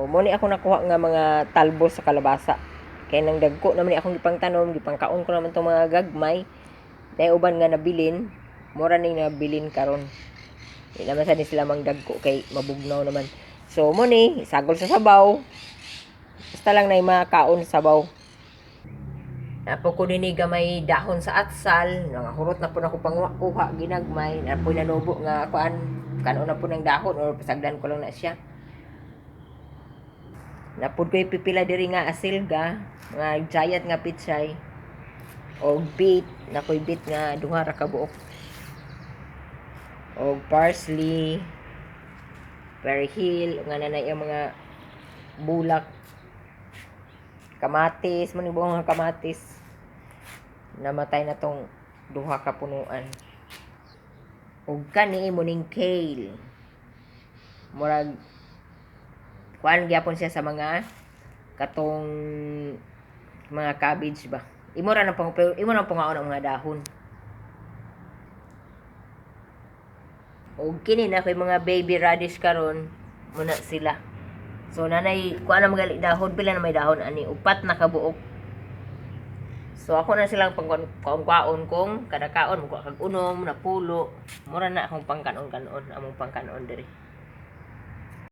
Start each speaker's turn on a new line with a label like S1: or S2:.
S1: mo ni ako nakuha nga mga talbos sa kalabasa. Kaya nang dagko naman ni akong gipangtanom, gipangkaon ko naman tong mga gagmay. Dahil uban nga nabilin, mura ning nabilin karon. Di naman sa ni sila mang dagko kay mabugnaw naman. So mo ni sagol sa sabaw. Basta lang na makaon sa sabaw. Napo ko nini gamay dahon sa atsal, nangahurot na po ako pangkuha ginagmay, napo nanubo nga kuan, kanon na po ng dahon or pasagdan ko lang na siya. Napud ko'y pipila diri nga asilga, mga giant nga pitsay, o beet, nako'y beet nga duha ra ka buok. O parsley, perihil, nga nanay ang mga bulak, kamatis, manibong nga kamatis. Namatay na tong duha ka punuan. Ug kani mo ning kale. Murag kuan gyapon siya sa mga katong mga cabbage ba. Imo ra na pangaon ang mga dahon. Ug kini na kay mga baby radish karon muna sila. So nanay kuan na magali dahon, pila na may dahon ani, upat na kabuok. So ako na silang pangkaon kung kada kaon mo kag unom na pulo. Mura na akong pangkanon-kanon among pangkanon diri.